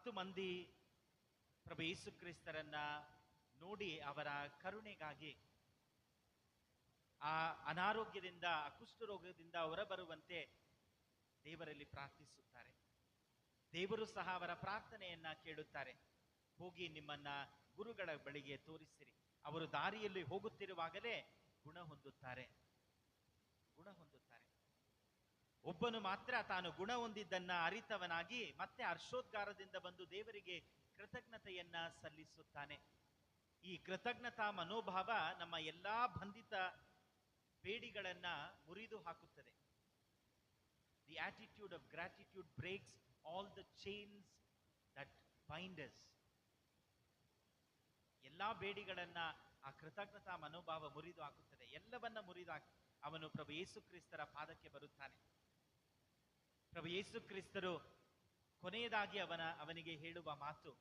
10 ಮಂದಿ ಪ್ರಭು ಯೇಸು ಕ್ರಿಸ್ತರನ್ನ ನೋಡಿ ಅವರ ಕರುಣೆಗಾಗಿ, ಆ ಅನಾರೋಗ್ಯದಿಂದ, ಕುಷ್ಠರೋಗದಿಂದ ಹೊರಬರುವಂತೆ ದೇವರಲ್ಲಿ ಪ್ರಾರ್ಥಿಸುತ್ತಾರೆ. ದೇವರು ಸಹ ಅವರ ಪ್ರಾರ್ಥನೆಯನ್ನ ಕೇಳುತ್ತಾರೆ. ಹೋಗಿ ನಿಮ್ಮನ್ನ ಗುರುಗಳ ಬಳಿಗೆ ತೋರಿಸಿರಿ. ಅವರು ದಾರಿಯಲ್ಲಿ ಹೋಗುತ್ತಿರುವಾಗಲೇ ಗುಣ ಹೊಂದುತ್ತಾರೆ. ಒಬ್ಬನು ಮಾತ್ರ ತಾನು ಗುಣ ಹೊಂದಿದ್ದನ್ನ ಅರಿತವನಾಗಿ ಮತ್ತೆ ಹರ್ಷೋದ್ಗಾರದಿಂದ ಬಂದು ದೇವರಿಗೆ ಕೃತಜ್ಞತೆಯನ್ನ ಸಲ್ಲಿಸುತ್ತಾನೆ. ಈ ಕೃತಜ್ಞತಾ ಮನೋಭಾವ ನಮ್ಮ ಎಲ್ಲಾ ಬಂಧಿತ ಬೇಡಿಗಳನ್ನ ಮುರಿದು ಹಾಕುತ್ತದೆ. The attitude of gratitude breaks all the chains that bind us. ಎಲ್ಲಾ ಬೇಡಿಗಳನ್ನ ಆ ಕೃತಜ್ಞತಾ ಮನೋಭಾವ ಮುರಿದು ಹಾಕುತ್ತದೆ. ಎಲ್ಲವನ್ನ ಮುರಿದು ಹಾಕಿ ಅವನು ಪ್ರಭು ಯೇಸು ಕ್ರಿಸ್ತರ ಪಾದಕ್ಕೆ ಬರುತ್ತಾನೆ. ಪ್ರಭು ಯೇಸು ಕ್ರಿಸ್ತರು ಕೊನೆಯದಾಗಿ ಅವನಿಗೆ ಹೇಳುವ ಮಾತು,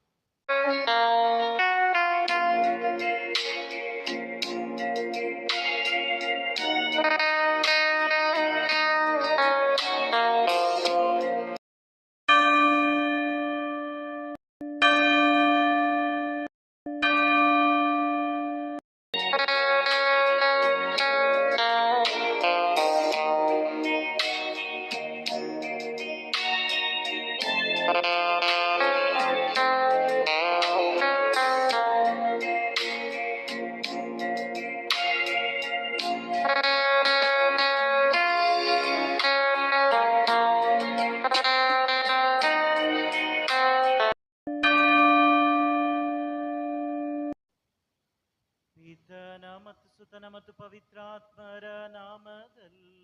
ಪಿತನ ಮತ್ತು ಸುತನ ಮತ್ತು ಪವಿತ್ರಾತ್ಮರ ನಾಮದಲ್ಲಿ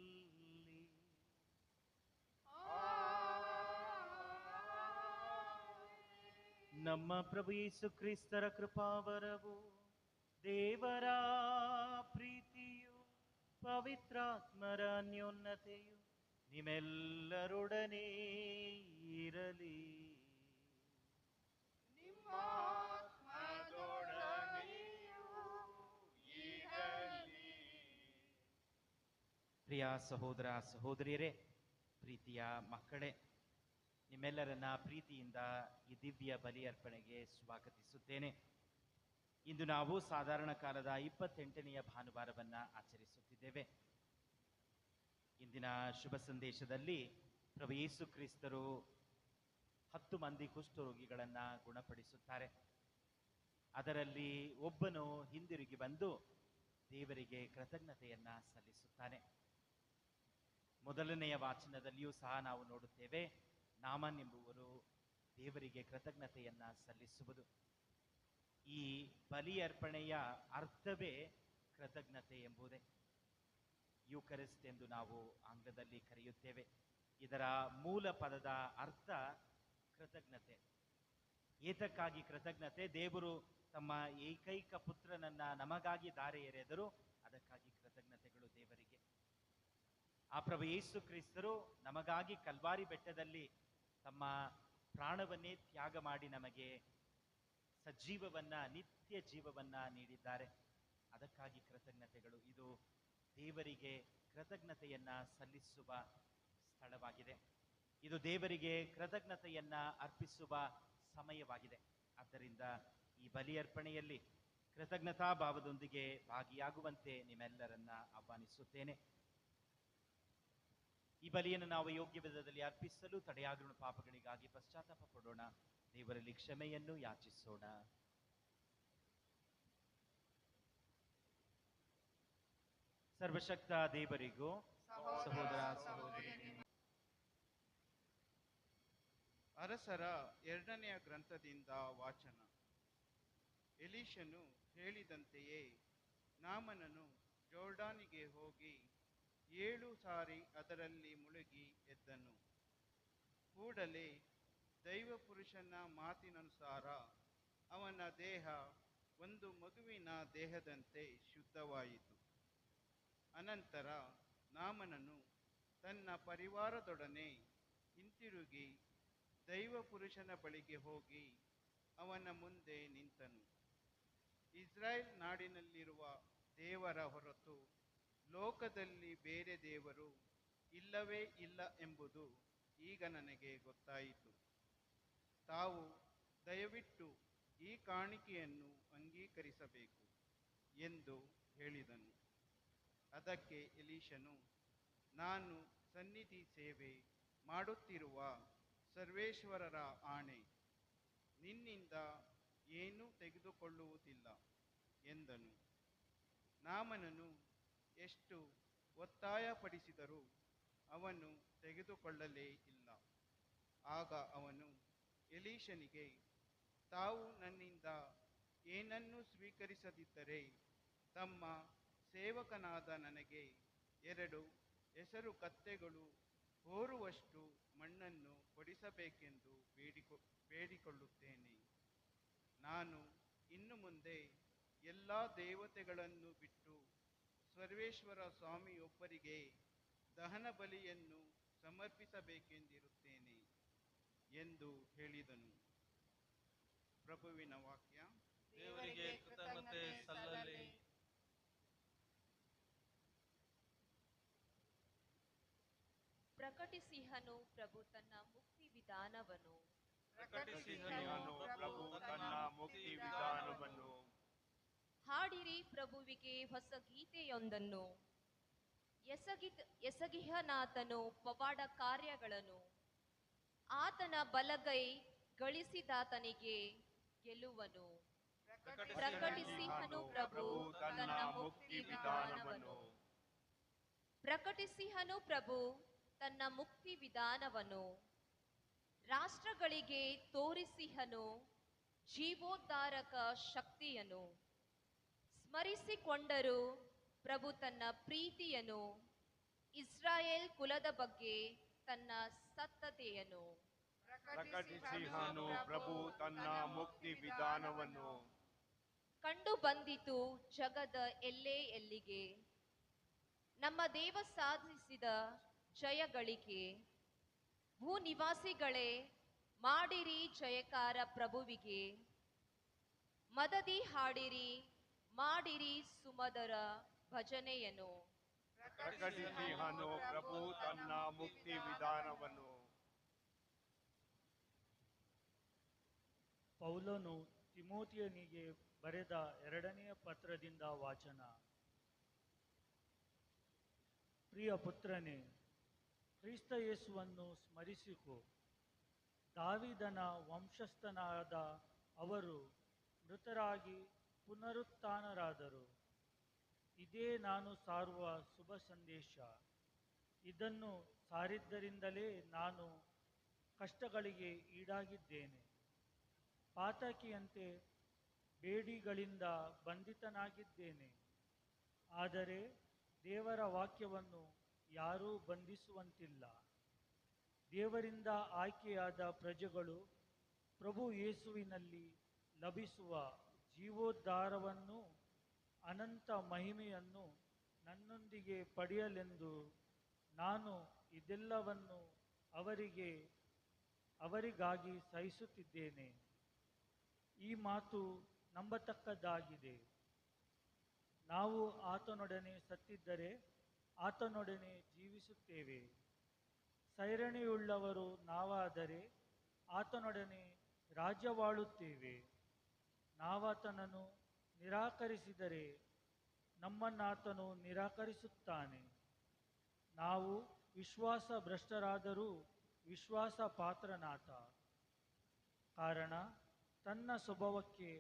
ನಮ್ಮ ಪ್ರಭು ಯೇಸು ಕ್ರಿಸ್ತರ ಕೃಪಾವರವು, ದೇವರ ಪ್ರೀತಿಯು, ಪವಿತ್ರಾತ್ಮರ ಅನ್ಯೋನ್ಯತೆಯು ನಿಮ್ಮೆಲ್ಲರೊಡನೆ ಇರಲಿ. ಪ್ರಿಯ ಸಹೋದರ ಸಹೋದರಿಯರೇ, ಪ್ರೀತಿಯ ಮಕ್ಕಳೇ, ನಿಮ್ಮೆಲ್ಲರನ್ನ ಪ್ರೀತಿಯಿಂದ ಈ ದಿವ್ಯ ಬಲಿ ಅರ್ಪಣೆಗೆ ಸ್ವಾಗತಿಸುತ್ತೇನೆ. ಇಂದು ನಾವು ಸಾಧಾರಣ ಕಾಲದ 28ನೆಯ ಭಾನುವಾರವನ್ನ ಆಚರಿಸುತ್ತಿದ್ದೇವೆ. ಇಂದಿನ ಶುಭ ಸಂದೇಶದಲ್ಲಿ ಪ್ರಭು ಯೇಸು ಕ್ರಿಸ್ತರು 10 ಮಂದಿ ಕುಷ್ಠರೋಗಿಗಳನ್ನ ಗುಣಪಡಿಸುತ್ತಾರೆ. ಅದರಲ್ಲಿ ಒಬ್ಬನು ಹಿಂದಿರುಗಿ ಬಂದು ದೇವರಿಗೆ ಕೃತಜ್ಞತೆಯನ್ನ ಸಲ್ಲಿಸುತ್ತಾನೆ. ಮೊದಲನೆಯ ವಾಚನದಲ್ಲಿಯೂ ಸಹ ನಾವು ನೋಡುತ್ತೇವೆ, ನಾಮನ್ ಎಂಬುವರು ದೇವರಿಗೆ ಕೃತಜ್ಞತೆಯನ್ನ ಸಲ್ಲಿಸುವುದು. ಈ ಬಲಿ ಅರ್ಪಣೆಯ ಅರ್ಥವೇ ಕೃತಜ್ಞತೆ ಎಂಬುದೇ. ಯೂಕರಿಸ್ಟ್ ಎಂದು ನಾವು ಆಂಗ್ಲದಲ್ಲಿ ಕರೆಯುತ್ತೇವೆ. ಇದರ ಮೂಲ ಪದದ ಅರ್ಥ ಕೃತಜ್ಞತೆ. ಏತಕ್ಕಾಗಿ ಕೃತಜ್ಞತೆ? ದೇವರು ತಮ್ಮ ಏಕೈಕ ಪುತ್ರನನ್ನ ನಮಗಾಗಿ ದಾರೆ ಎರೆದರು, ಅದಕ್ಕಾಗಿ ಕೃತಜ್ಞತೆಗಳು ದೇವರಿಗೆ. ಆ ಪ್ರಭು ಯೇಸು ಕ್ರಿಸ್ತರು ನಮಗಾಗಿ ಕಲ್ವಾರಿ ಬೆಟ್ಟದಲ್ಲಿ ತಮ್ಮ ಪ್ರಾಣವನ್ನೇ ತ್ಯಾಗ ಮಾಡಿ ನಮಗೆ ಸಜೀವವನ್ನ, ನಿತ್ಯ ಜೀವವನ್ನ ನೀಡಿದ್ದಾರೆ. ಅದಕ್ಕಾಗಿ ಕೃತಜ್ಞತೆಗಳು. ಇದು ದೇವರಿಗೆ ಕೃತಜ್ಞತೆಯನ್ನ ಸಲ್ಲಿಸುವ ಸ್ಥಳವಾಗಿದೆ. ಇದು ದೇವರಿಗೆ ಕೃತಜ್ಞತೆಯನ್ನ ಅರ್ಪಿಸುವ ಸಮಯವಾಗಿದೆ. ಆದ್ದರಿಂದ ಈ ಬಲಿ ಅರ್ಪಣೆಯಲ್ಲಿ ಕೃತಜ್ಞತಾ ಭಾವದೊಂದಿಗೆ ಭಾಗಿಯಾಗುವಂತೆ ನಿಮ್ಮೆಲ್ಲರನ್ನ ಆಹ್ವಾನಿಸುತ್ತೇನೆ. ಈ ಬಲಿಯನ್ನು ನಾವು ಯೋಗ್ಯ ವಿಧದಲ್ಲಿ ಅರ್ಪಿಸಲು ತಡೆಯಾಗಿರುವ ಪಾಪಗಳಿಗಾಗಿ ಪಶ್ಚಾತ್ತಾಪ ಪಡೋಣ. ದೇವರಲ್ಲಿ ಕ್ಷಮೆಯನ್ನು ಯಾಚಿಸೋಣ. ಸರ್ವಶಕ್ತ ದೇವರಿಗೂ ಸಹೋದರ ಸಹೋದರಿಯರಿಗೂ ಅರಸರ 2ನೆಯ ಗ್ರಂಥದಿಂದ ವಾಚನ. ಎಲೀಷನು ಹೇಳಿದಂತೆಯೇ ನಾಮನನು ಜೋರ್ಡಾನಿಗೆ ಹೋಗಿ 7 ಸಾರಿ ಅದರಲ್ಲಿ ಮುಳುಗಿ ಎದ್ದನು. ಕೂಡಲೇ ದೈವಪುರುಷನ ಮಾತಿನನುಸಾರ ಅವನ ದೇಹ ಒಂದು ಮಗುವಿನ ದೇಹದಂತೆ ಶುದ್ಧವಾಯಿತು. ಅನಂತರ ನಾಮನನು ತನ್ನ ಪರಿವಾರದೊಡನೆ ಹಿಂತಿರುಗಿ ದೈವಪುರುಷನ ಬಳಿಗೆ ಹೋಗಿ ಅವನ ಮುಂದೆ ನಿಂತನು. ಇಸ್ರಾಯೇಲ್ ನಾಡಿನಲ್ಲಿರುವ ದೇವರ ಹೊರತು ಲೋಕದಲ್ಲಿ ಬೇರೆ ದೇವರು ಇಲ್ಲವೇ ಇಲ್ಲ ಎಂಬುದು ಈಗ ನನಗೆ ಗೊತ್ತಾಯಿತು. ತಾವು ದಯವಿಟ್ಟು ಈ ಕಾಣಿಕೆಯನ್ನು ಅಂಗೀಕರಿಸಬೇಕು ಎಂದು ಹೇಳಿದನು. ಅದಕ್ಕೆ ಎಲೀಷನು, ನಾನು ಸನ್ನಿಧಿ ಸೇವೆ ಮಾಡುತ್ತಿರುವ ಸರ್ವೇಶ್ವರರ ಆಣೆ, ನಿನ್ನಿಂದ ಏನೂ ತೆಗೆದುಕೊಳ್ಳುವುದಿಲ್ಲ ಎಂದನು. ನಾಮನನು ಎಷ್ಟು ಒತ್ತಾಯಪಡಿಸಿದರೂ ಅವನು ತೆಗೆದುಕೊಳ್ಳಲೇ ಇಲ್ಲ. ಆಗ ಅವನು ಎಲೀಷನಿಗೆ, ತಾವು ನನ್ನಿಂದ ಏನನ್ನೂ ಸ್ವೀಕರಿಸದಿದ್ದರೆ ತಮ್ಮ ಸೇವಕನಾದ ನನಗೆ 2 ಹೆಸರು ಕತ್ತೆಗಳು ಹೊರುವಷ್ಟು ಮಣ್ಣನ್ನು ಕೊಡಿಸಬೇಕೆಂದು ಬೇಡಿಕೊಳ್ಳುತ್ತೇನೆ. ನಾನು ಇನ್ನು ಮುಂದೆ ಎಲ್ಲ ದೇವತೆಗಳನ್ನು ಬಿಟ್ಟು ಸರ್ವೇಶ್ವರ ಸ್ವಾಮಿಯೊಬ್ಬರಿಗೆ ದಹನ ಬಲಿಯನ್ನು ಸಮರ್ಪಿಸಬೇಕೆಂದಿರುತ್ತೇನೆ ಎಂದು ಹೇಳಿದನು. ಪ್ರಭುವಿನ ವಾಕ್ಯ. ದೇವರಿಗೆ ಕೃತಜ್ಞತೆ ಸಲ್ಲಲಿ. ಪ್ರಕಟಿಸಿಹನು ಪ್ರಭು ತನ್ನ ಮುಕ್ತಿ ವಿಧಾನವನ್ನು. ಪ್ರಕಟಿಸಿಹನು ಪ್ರಭು ತನ್ನ ಮುಕ್ತಿ ವಿಧಾನವನ್ನು. ಹಾಡಿರಿ ಪ್ರಭುವಿಗೆ ಹೊಸ ಗೀತೆಯೊಂದನ್ನು. ಎಸಗಿಹನಾತನು ಪವಾಡ ಕಾರ್ಯಗಳನ್ನು. ಆತನ ಬಲಗೈ ಗಳಿಸಿದಾತನಿಗೆ ಗೆಲುವನು. ಪ್ರಕಟಿಸಿಹನು ಪ್ರಭು ತನ್ನ ಮುಕ್ತಿ ವಿಧಾನವನ್ನು. ಪ್ರಕಟಿಸಿಹನು ಪ್ರಭು ತನ್ನ ಮುಕ್ತಿ ವಿಧಾನವನ್ನು. ರಾಷ್ಟ್ರಗಳಿಗೆ ತೋರಿಸಿಹನು ಜೀವೋದ್ಧಾರಕ ಶಕ್ತಿಯನ್ನು. ಸ್ಮರಿಸಿಕೊಂಡರು ಪ್ರಭು ತನ್ನ ಪ್ರೀತಿಯನ್ನು. ಇಸ್ರಾಯೇಲ್ ಕುಲದ ಬಗ್ಗೆ ತನ್ನ ಸತ್ತತೆಯನ್ನು. ಪ್ರಕಟಿಸಿಹನು ಪ್ರಭು ತನ್ನ ಮುಕ್ತಿ ವಿಧಾನವನ್ನು. ಕಂಡು ಬಂದಿತು ಜಗದ ಎಲ್ಲೆ ಎಲ್ಲಿಗೆ ನಮ್ಮ ದೇವ ಸಾಧಿಸಿದ ಜಯಗಳಿಕೆ. ಭೂನಿವಾಸಿಗಳೇ ಮಾಡಿರಿ ಜಯಕಾರ ಪ್ರಭುವಿಗೆ. ಮದದಿ ಹಾಡಿರಿ ಮಾಡಿರಿ ಸುಮಧುರ ಭಜನೆಯನ್ನು. ಪ್ರಕಟಿಸಿಹನು ಪ್ರಭು ತನ್ನ ಮುಕ್ತಿ ವಿಧಾನವನ್ನು. ಪೌಲನು ತಿಮೋಥಿಯನಿಗೆ ಬರೆದ 2ನೇ ಪತ್ರದಿಂದ ವಾಚನ. ಪ್ರಿಯ ಪುತ್ರನೇ, ಕ್ರಿಸ್ತ ಯೇಸುವನ್ನು ಸ್ಮರಿಸಿಕೊ. ದಾವೀದನ ವಂಶಸ್ಥನಾದ ಅವರು ಮೃತರಾಗಿ ಪುನರುತ್ಥಾನರಾದರು. ಇದೇ ನಾನು ಸಾರುವ ಶುಭ ಸಂದೇಶ. ಇದನ್ನು ಸಾರಿದ್ದರಿಂದಲೇ ನಾನು ಕಷ್ಟಗಳಿಗೆ ಈಡಾಗಿದ್ದೇನೆ. ಪಾತಕಿಯಂತೆ ಬೇಡಿಗಳಿಂದ ಬಂಧಿತನಾಗಿದ್ದೇನೆ. ಆದರೆ ದೇವರ ವಾಕ್ಯವನ್ನು ಯಾರೂ ಬಂಧಿಸುವಂತಿಲ್ಲ. ದೇವರಿಂದ ಆಯ್ಕೆಯಾದ ಪ್ರಜೆಗಳು ಪ್ರಭು ಯೇಸುವಿನಲ್ಲಿ ಲಭಿಸುವ ಜೀವೋದ್ಧಾರವನ್ನು ಅನಂತ ಮಹಿಮೆಯನ್ನು ನನ್ನೊಂದಿಗೆ ಪಡೆಯಲೆಂದು ನಾನು ಇದೆಲ್ಲವನ್ನು ಅವರಿಗಾಗಿ ಸಹಿಸುತ್ತಿದ್ದೇನೆ. ಈ ಮಾತು ನಂಬತಕ್ಕದ್ದಾಗಿದೆ. ನಾವು ಆತನೊಡನೆ ಸತ್ತಿದ್ದರೆ ಆತನೊಡನೆ ಜೀವಿಸುತ್ತೇವೆ. ಸೈರಣೆಯುಳ್ಳವರು ನಾವಾದರೆ ಆತನೊಡನೆ ರಾಜ್ಯವಾಳುತ್ತೇವೆ. ನಾವಾತನನ್ನು ನಿರಾಕರಿಸಿದರೆ ನಮ್ಮನ್ನಾತನು ನಿರಾಕರಿಸುತ್ತಾನೆ. ನಾವು ವಿಶ್ವಾಸ ಭ್ರಷ್ಟರಾದರೂ ವಿಶ್ವಾಸ ಪಾತ್ರನಾತ. ಕಾರಣ ತನ್ನ ಸ್ವಭಾವಕ್ಕೆ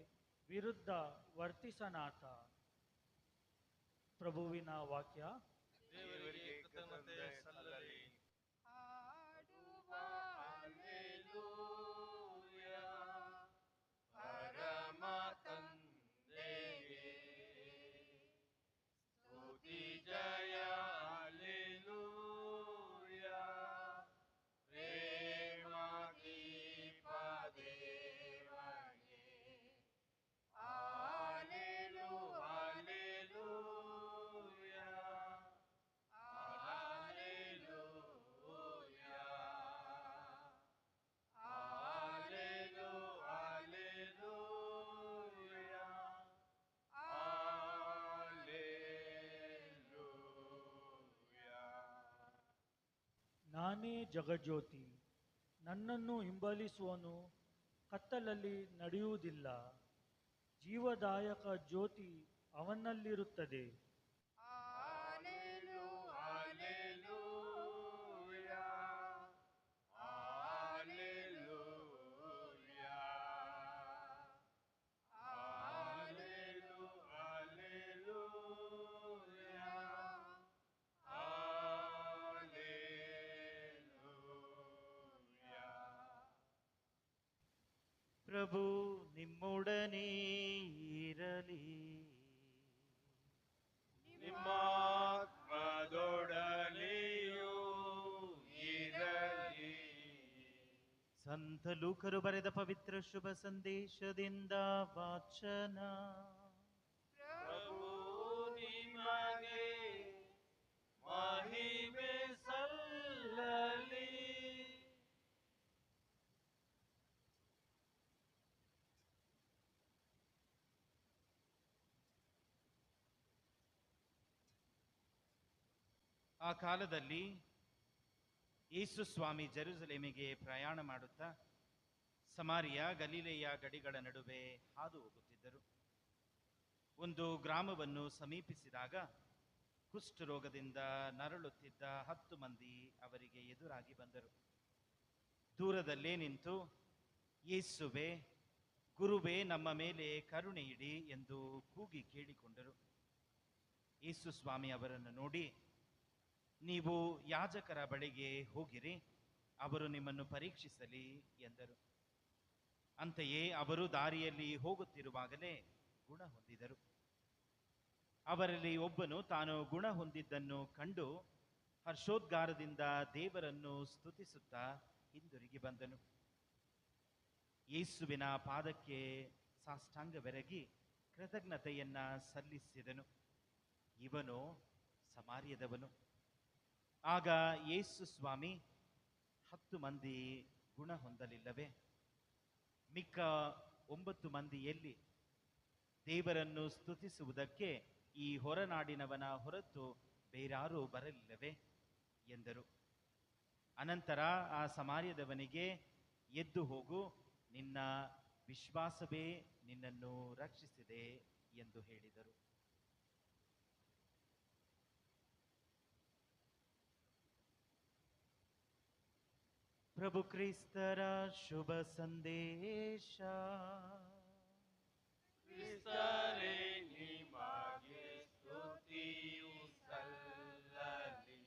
ವಿರುದ್ಧ ವರ್ತಿಸನಾತ. ಪ್ರಭುವಿನ ವಾಕ್ಯ. ದೇವರಿಗೆ ಕೃತಜ್ಞತೆ ಸಲ್ಲಲಿ. ಪರಮ ತಂದೆಗೆ ಸ್ತುತಿ ಜಯ ಹಲ್ಲೆಲೂಯಾ. ಪ್ರೇಮ ದೀಪ ದೇವರಿಗೆ hallelujah hallelujah hallelujah hallelujah hallelujah hallelujah. ನಾನೇ ಜಗಜ್ಯೋತಿ. ನನ್ನನ್ನು ಹಿಂಬಾಲಿಸುವನು ಕತ್ತಲಲ್ಲಿ ನಡೆಯುವುದಿಲ್ಲ. ಜೀವದಾಯಕ ಜ್ಯೋತಿ ಅವನಲ್ಲಿರುತ್ತದೆ. Hallelujah, hallelujah, hallelujah, hallelujah. ಪ್ರಭು ನಿಮ್ಮೊಡನೆ ಇರಲಿ. ನಿಮ್ಮಾತ್ಮದೊಡನೆಯೂ ಇರಲಿ. ಸಂತ ಲೂಕರು ಬರೆದ ಪವಿತ್ರ ಶುಭ ಸಂದೇಶದಿಂದ ವಾಚನ. ಪ್ರಭು ನಿಮಗೆ ಮಹಿಮೆ ಸಲ್ಲಲಿ. ಆ ಕಾಲದಲ್ಲಿ ಯೇಸು ಸ್ವಾಮಿ ಜೆರುಸಲೇಮಿಗೆ ಪ್ರಯಾಣ ಮಾಡುತ್ತಾ ಸಮಾರಿಯ ಗಲಿಲೆಯ ಗಡಿಗಳ ನಡುವೆ ಹಾದು ಹೋಗುತ್ತಿದ್ದರು. ಒಂದು ಗ್ರಾಮವನ್ನು ಸಮೀಪಿಸಿದಾಗ ಕುಷ್ಠರೋಗದಿಂದ ನರಳುತ್ತಿದ್ದ 10 ಮಂದಿ ಅವರಿಗೆ ಎದುರಾಗಿ ಬಂದರು. ದೂರದಲ್ಲೇ ನಿಂತು, ಯೇಸುವೆ, ಗುರುವೇ, ನಮ್ಮ ಮೇಲೆ ಕರುಣೆ ಇಡಿ ಎಂದು ಕೂಗಿ ಕೇಳಿಕೊಂಡರು. ಯೇಸು ಸ್ವಾಮಿ ಅವರನ್ನು ನೋಡಿ, ನೀವು ಯಾಜಕರ ಬಳಿಗೆ ಹೋಗಿರಿ, ಅವರು ನಿಮ್ಮನ್ನು ಪರೀಕ್ಷಿಸಲಿ ಎಂದರು. ಅಂತೆಯೇ ಅವರು ದಾರಿಯಲ್ಲಿ ಹೋಗುತ್ತಿರುವಾಗಲೇ ಗುಣ ಹೊಂದಿದರು. ಅವರಲ್ಲಿ ಒಬ್ಬನು ತಾನು ಗುಣ ಹೊಂದಿದ್ದನ್ನು ಕಂಡು ಹರ್ಷೋದ್ಗಾರದಿಂದ ದೇವರನ್ನು ಸ್ತುತಿಸುತ್ತಾ ಹಿಂದಿರುಗಿ ಬಂದನು. ಯೇಸುವಿನ ಪಾದಕ್ಕೆ ಸಾಷ್ಟಾಂಗವೆರಗಿ ಕೃತಜ್ಞತೆಯನ್ನ ಸಲ್ಲಿಸಿದನು. ಇವನು ಸಮಾರ್ಯದವನು. ಆಗ ಯೇಸು ಸ್ವಾಮಿ, 10 ಮಂದಿ ಗುಣ ಹೊಂದಲಿಲ್ಲವೇ? ಮಿಕ್ಕ 9 ಮಂದಿ ಎಲ್ಲಿ? ದೇವರನ್ನು ಸ್ತುತಿಸುವುದಕ್ಕೆ ಈ ಹೊರನಾಡಿನವನ ಹೊರತು ಬೇರಾರೂ ಬರಲಿಲ್ಲವೇ ಎಂದರು. ಅನಂತರ ಆ ಸಮಾರ್ಯದವನಿಗೆ, ಎದ್ದು ಹೋಗು, ನಿನ್ನ ವಿಶ್ವಾಸವೇ ನಿನ್ನನ್ನು ರಕ್ಷಿಸಿದೆ ಎಂದು ಹೇಳಿದರು. ಪ್ರಭು ಕ್ರಿಸ್ತರ ಶುಭ ಸಂದೇಶ. ಕ್ರಿಸ್ತರೇ, ನಿಮಗೆ ಸ್ತುತಿಯು ಸಲ್ಲಲಿ.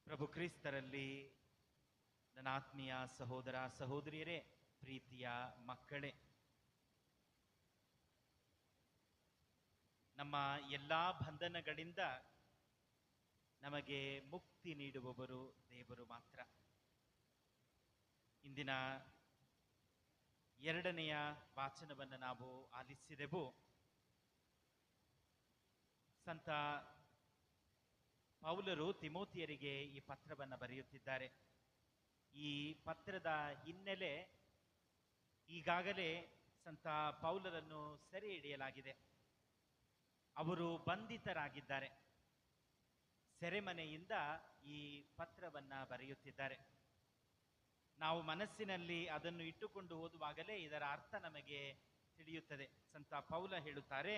ಪ್ರಭು ಕ್ರಿಸ್ತರಲ್ಲಿ ನನ್ನ ಆತ್ಮೀಯ ಸಹೋದರ ಸಹೋದರಿಯರೇ, ಪ್ರೀತಿಯ ಮಕ್ಕಳೇ, ನಮ್ಮ ಎಲ್ಲಾ ಬಂಧನಗಳಿಂದ ನಮಗೆ ಮುಕ್ತಿ ನೀಡುವವರು ದೇವರು ಮಾತ್ರ. ಇಂದಿನ 2ನೆಯ ವಾಚನವನ್ನು ನಾವು ಆಲಿಸಿದೆವು. ಸಂತ ಪೌಲರು ತಿಮೋತಿಯರಿಗೆ ಈ ಪತ್ರವನ್ನು ಬರೆಯುತ್ತಿದ್ದಾರೆ. ಈ ಪತ್ರದ ಹಿನ್ನೆಲೆ, ಈಗಾಗಲೇ ಸಂತ ಪೌಲರನ್ನು ಸೆರೆ ಹಿಡಿಯಲಾಗಿದೆ. ಅವರು ಬಂಧಿತರಾಗಿದ್ದಾರೆ. ಸೆರೆಮನೆಯಿಂದ ಈ ಪತ್ರವನ್ನ ಬರೆಯುತ್ತಿದ್ದಾರೆ. ನಾವು ಮನಸ್ಸಿನಲ್ಲಿ ಅದನ್ನು ಇಟ್ಟುಕೊಂಡು ಓದುವಾಗಲೇ ಇದರ ಅರ್ಥ ನಮಗೆ ತಿಳಿಯುತ್ತದೆ. ಸಂತ ಪೌಲ ಹೇಳುತ್ತಾರೆ,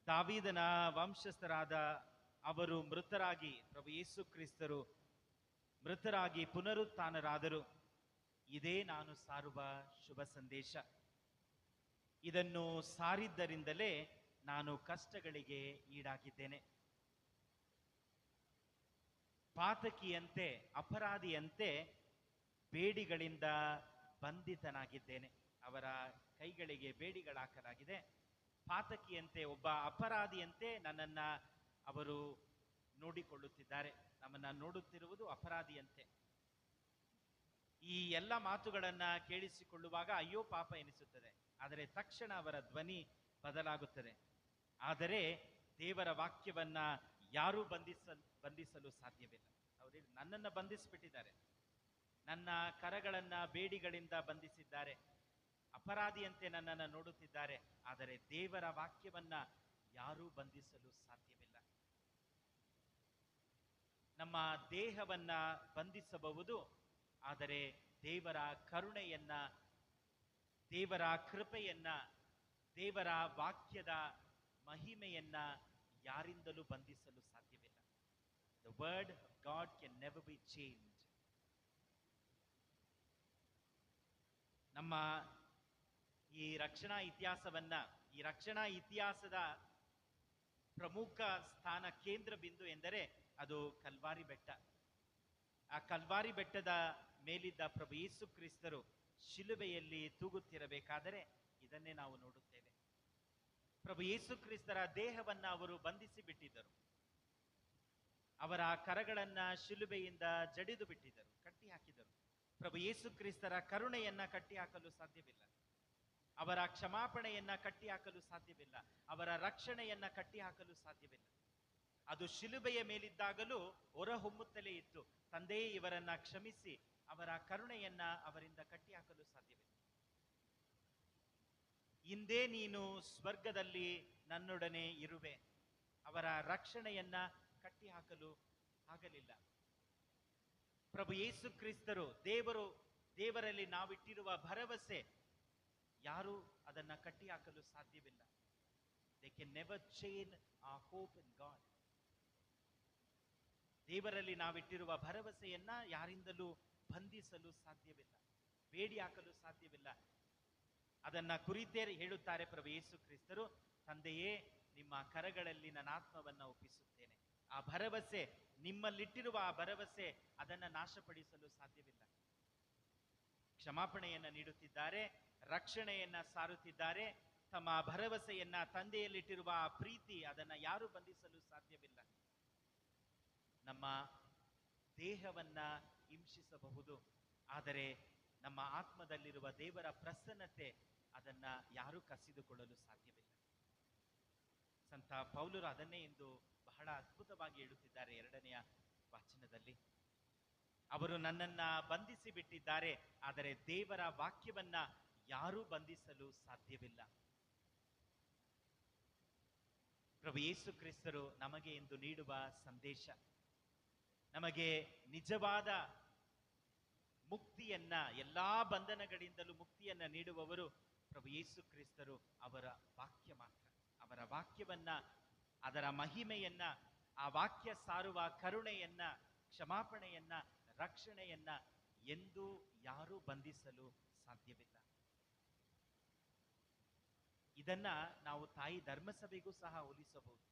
ದಾವೀದನ ವಂಶಸ್ಥರಾದ ಅವರು ಮೃತರಾಗಿ, ಪ್ರಭು ಯೇಸು ಕ್ರಿಸ್ತರು ಮೃತರಾಗಿ ಪುನರುತ್ಥಾನರಾದರು. ಇದೇ ನಾನು ಸಾರುವ ಶುಭ ಸಂದೇಶ. ಇದನ್ನು ಸಾರಿದ್ದರಿಂದಲೇ ನಾನು ಕಷ್ಟಗಳಿಗೆ ಈಡಾಗಿದ್ದೇನೆ. ಪಾತಕಿಯಂತೆ, ಅಪರಾಧಿಯಂತೆ ಬೇಡಿಗಳಿಂದ ಬಂಧಿತನಾಗಿದ್ದೇನೆ. ಅವರ ಕೈಗಳಿಗೆ ಬೇಡಿಗಳಾಕಲಾಗಿದೆ. ಪಾತಕಿಯಂತೆ, ಒಬ್ಬ ಅಪರಾಧಿಯಂತೆ ನನ್ನನ್ನ ಅವರು ನೋಡಿಕೊಳ್ಳುತ್ತಿದ್ದಾರೆ. ನಮ್ಮನ್ನ ನೋಡುತ್ತಿರುವುದು ಅಪರಾಧಿಯಂತೆ. ಈ ಎಲ್ಲ ಮಾತುಗಳನ್ನ ಕೇಳಿಸಿಕೊಳ್ಳುವಾಗ ಅಯ್ಯೋ ಪಾಪ ಎನಿಸುತ್ತದೆ. ಆದರೆ ತಕ್ಷಣ ಅವರ ಧ್ವನಿ ಬದಲಾಗುತ್ತದೆ. ಆದರೆ ದೇವರ ವಾಕ್ಯವನ್ನ ಯಾರೂ ಬಂಧಿಸಲು ಸಾಧ್ಯವಿಲ್ಲ. ಅವರು ನನ್ನನ್ನು ಬಂಧಿಸಿಬಿಟ್ಟಿದ್ದಾರೆ, ನನ್ನ ಕರಗಳನ್ನ ಬೇಡಿಗಳಿಂದ ಬಂಧಿಸಿದ್ದಾರೆ, ಅಪರಾಧಿಯಂತೆ ನನ್ನನ್ನು ನೋಡುತ್ತಿದ್ದಾರೆ. ಆದರೆ ದೇವರ ವಾಕ್ಯವನ್ನ ಯಾರೂ ಬಂಧಿಸಲು ಸಾಧ್ಯವಿಲ್ಲ. ನಮ್ಮ ದೇಹವನ್ನ ಬಂಧಿಸಬಹುದು, ಆದರೆ ದೇವರ ಕರುಣೆಯನ್ನ, ದೇವರ ಕೃಪೆಯನ್ನ, ದೇವರ ವಾಕ್ಯದ ಮಹಿಮೆಯನ್ನ ಯಾರಿಂದಲೂ ಬಂಧಿಸಲು ಸಾಧ್ಯವಿಲ್ಲ. The word of God can never be changed. ನಮ್ಮ ಈ ರಕ್ಷಣಾ ಇತಿಹಾಸದ ಪ್ರಮುಖ ಸ್ಥಾನ, ಕೇಂದ್ರ ಬಿಂದು ಎಂದರೆ ಅದು ಕಲ್ವಾರಿ ಬೆಟ್ಟ. ಆ ಕಲ್ವಾರಿ ಬೆಟ್ಟದ ಮೇಲಿದ್ದ ಪ್ರಭು ಯೇಸು ಕ್ರಿಸ್ತರು ಶಿಲುಬೆಯಲ್ಲಿ ತೂಗುತ್ತಿರಬೇಕಾದರೆ ಇದನ್ನೇ ನಾವು ನೋಡುತ್ತೇವೆ. ಪ್ರಭು ಯೇಸು ಕ್ರಿಸ್ತರ ದೇಹವನ್ನ ಅವರು ಬಂಧಿಸಿ ಬಿಟ್ಟಿದ್ದರು. ಅವರ ಕರಗಳನ್ನ ಶಿಲುಬೆಯಿಂದ ಜಡಿದು ಬಿಟ್ಟಿದ್ದರು, ಕಟ್ಟಿ ಹಾಕಿದರು. ಪ್ರಭು ಯೇಸು ಕ್ರಿಸ್ತರ ಕರುಣೆಯನ್ನ ಕಟ್ಟಿ ಹಾಕಲು ಸಾಧ್ಯವಿಲ್ಲ. ಅವರ ಕ್ಷಮಾಪಣೆಯನ್ನ ಕಟ್ಟಿ ಹಾಕಲು ಸಾಧ್ಯವಿಲ್ಲ. ಅವರ ರಕ್ಷಣೆಯನ್ನ ಕಟ್ಟಿ ಹಾಕಲು ಸಾಧ್ಯವಿಲ್ಲ. ಅದು ಶಿಲುಬೆಯ ಮೇಲಿದ್ದಾಗಲೂ ಹೊರಹೊಮ್ಮುತ್ತಲೇ ಇತ್ತು. ತಂದೆಯೇ ಇವರನ್ನ ಕ್ಷಮಿಸಿ, ಅವರ ಕರುಣೆಯನ್ನ ಅವರಿಂದ ಕಟ್ಟಿ ಹಾಕಲು ಸಾಧ್ಯವಿಲ್ಲ. ಇಂದೇ ನೀನು ಸ್ವರ್ಗದಲ್ಲಿ ನನ್ನೊಡನೆ ಇರುವೆ, ಅವರ ರಕ್ಷಣೆಯನ್ನ ಕಟ್ಟಿ ಹಾಕಲು ಆಗಲಿಲ್ಲ. ಪ್ರಭು ಯೇಸು ಕ್ರಿಸ್ತರು ದೇವರಲ್ಲಿ ನಾವಿಟ್ಟಿರುವ ಭರವಸೆ, ಯಾರು ಅದನ್ನ ಕಟ್ಟಿ ಹಾಕಲು ಸಾಧ್ಯವಿಲ್ಲ. They can never chain our hope in God. ದೇವರಲ್ಲಿ ನಾವಿಟ್ಟಿರುವ ಭರವಸೆಯನ್ನ ಯಾರಿಂದಲೂ ಬಂಧಿಸಲು ಸಾಧ್ಯವಿಲ್ಲ, ಬೇಡಿ ಹಾಕಲು ಸಾಧ್ಯವಿಲ್ಲ. ಅದನ್ನ ಕುರಿತೇ ಹೇಳುತ್ತಾರೆ ಪ್ರಭು ಯೇಸು ಕ್ರಿಸ್ತರು, ತಂದೆಯೇ ನಿಮ್ಮ ಕರಗಳಲ್ಲಿ ನನ್ನ ಆತ್ಮವನ್ನ ಒಪ್ಪಿಸುತ್ತೇನೆ. ಆ ಭರವಸೆ, ನಿಮ್ಮಲ್ಲಿಟ್ಟಿರುವ ಆ ಭರವಸೆ, ಅದನ್ನ ನಾಶಪಡಿಸಲು ಸಾಧ್ಯವಿಲ್ಲ. ಕ್ಷಮಾಪಣೆಯನ್ನ ನೀಡುತ್ತಿದ್ದಾರೆ, ರಕ್ಷಣೆಯನ್ನ ಸಾರುತ್ತಿದ್ದಾರೆ. ತಮ್ಮ ಭರವಸೆಯನ್ನ, ತಂದೆಯಲ್ಲಿಟ್ಟಿರುವ ಆ ಪ್ರೀತಿ, ಅದನ್ನ ಯಾರು ಬಂಧಿಸಲು ಸಾಧ್ಯವಿಲ್ಲ. ನಮ್ಮ ದೇಹವನ್ನ ಹಿಂಸಿಸಬಹುದು, ಆದರೆ ನಮ್ಮ ಆತ್ಮದಲ್ಲಿರುವ ದೇವರ ಪ್ರಸನ್ನತೆ, ಅದನ್ನ ಯಾರು ಕಸಿದುಕೊಳ್ಳಲು ಸಾಧ್ಯವಿಲ್ಲ. ಸಂತ ಪೌಲರು ಅದನ್ನೇ ಇಂದು ಬಹಳ ಅದ್ಭುತವಾಗಿ ಹೇಳುತ್ತಿದ್ದಾರೆ 2ನೇ ವಚನದಲ್ಲಿ. ಅವರು ನನ್ನನ್ನ ಬಂಧಿಸಿ ಬಿಟ್ಟಿದ್ದಾರೆ, ಆದರೆ ದೇವರ ವಾಕ್ಯವನ್ನ ಯಾರೂ ಬಂಧಿಸಲು ಸಾಧ್ಯವಿಲ್ಲ. ಪ್ರಭು ಯೇಸು ಕ್ರಿಸ್ತರು ನಮಗೆ ಇಂದು ನೀಡುವ ಸಂದೇಶ, ನಮಗೆ ನಿಜವಾದ ಮುಕ್ತಿಯನ್ನ, ಎಲ್ಲಾ ಬಂಧನಗಳಿಂದಲೂ ಮುಕ್ತಿಯನ್ನ ನೀಡುವವರು ಪ್ರಭು ಯೇಸು ಕ್ರಿಸ್ತರು. ಅವರ ವಾಕ್ಯ ಮಾತ್ರ. ಅವರ ವಾಕ್ಯವನ್ನ, ಅದರ ಮಹಿಮೆಯನ್ನ, ಆ ವಾಕ್ಯ ಸಾರುವ ಕರುಣೆಯನ್ನ, ಕ್ಷಮಾಪಣೆಯನ್ನ, ರಕ್ಷಣೆಯನ್ನ ಎಂದೂ ಯಾರೂ ಬಂಧಿಸಲು ಸಾಧ್ಯವಿಲ್ಲ. ಇದನ್ನ ನಾವು ತಾಯಿ ಧರ್ಮಸಭೆಗೂ ಸಹ ಹೋಲಿಸಬಹುದು.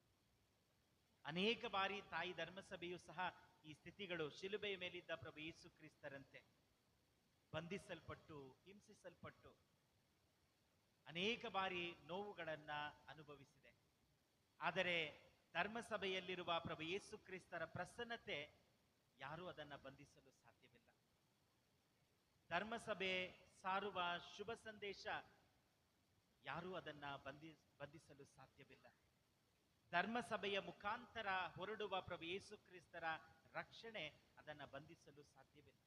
ಅನೇಕ ಬಾರಿ ತಾಯಿ ಧರ್ಮಸಭೆಯೂ ಸಹ ಈ ಸ್ಥಿತಿಗಳು, ಶಿಲುಬೆಯ ಮೇಲಿದ್ದ ಪ್ರಭು ಯೇಸು ಕ್ರಿಸ್ತರಂತೆ ಬಂಧಿಸಲ್ಪಟ್ಟು, ಹಿಂಸಿಸಲ್ಪಟ್ಟು ಅನೇಕ ಬಾರಿ ನೋವುಗಳನ್ನ ಅನುಭವಿಸಿದೆ. ಆದರೆ ಧರ್ಮಸಭೆಯಲ್ಲಿರುವ ಪ್ರಭು ಯೇಸು ಕ್ರಿಸ್ತರ ಪ್ರಸನ್ನತೆ, ಯಾರೂ ಅದನ್ನ ಬಂಧಿಸಲು ಸಾಧ್ಯವಿಲ್ಲ. ಧರ್ಮಸಭೆ ಸಾರುವ ಶುಭ ಸಂದೇಶ, ಯಾರೂ ಅದನ್ನ ಬಂಧಿಸಲು ಸಾಧ್ಯವಿಲ್ಲ. ಧರ್ಮಸಭೆಯ ಮುಖಾಂತರ ಹೊರಡುವ ಪ್ರಭು ಯೇಸು ಕ್ರಿಸ್ತರ ರಕ್ಷಣೆ, ಅದನ್ನ ಬಂಧಿಸಲು ಸಾಧ್ಯವಿಲ್ಲ.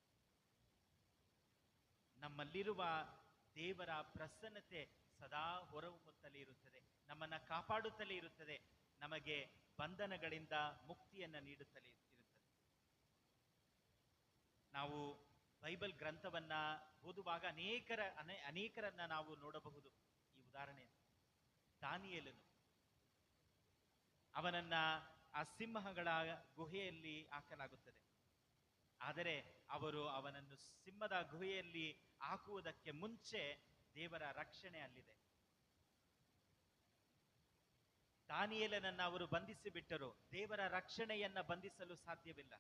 ನಮ್ಮಲ್ಲಿರುವ ದೇವರ ಪ್ರಸನ್ನತೆ ಸದಾ ಹೊರಹೊಮ್ಮುತ್ತಲೇ ಇರುತ್ತದೆ, ನಮ್ಮನ್ನ ಕಾಪಾಡುತ್ತಲೇ ಇರುತ್ತದೆ, ನಮಗೆ ಬಂಧನಗಳಿಂದ ಮುಕ್ತಿಯನ್ನ ನೀಡುತ್ತಲೇ ಇರುತ್ತದೆ. ನಾವು ಬೈಬಲ್ ಗ್ರಂಥವನ್ನ ಓದುವಾಗ ಅನೇಕರನ್ನ ನಾವು ನೋಡಬಹುದು. ಈ ಉದಾಹರಣೆ, ದಾನಿಯೇಲನು, ಅವನನ್ನ ಆ ಸಿಂಹಗಳ ಗುಹೆಯಲ್ಲಿ ಹಾಕಲಾಗುತ್ತದೆ. ಆದರೆ ಅವನನ್ನು ಸಿಂಹದ ಗುಹೆಯಲ್ಲಿ ಹಾಕುವುದಕ್ಕೆ ಮುಂಚೆ ದೇವರ ರಕ್ಷಣೆ ಅಲ್ಲಿದೆ. ದಾನಿಯೇಲನನ್ನ ಅವರು ಬಂಧಿಸಿ ಬಿಟ್ಟರು, ದೇವರ ರಕ್ಷಣೆಯನ್ನ ಬಂಧಿಸಲು ಸಾಧ್ಯವಿಲ್ಲ.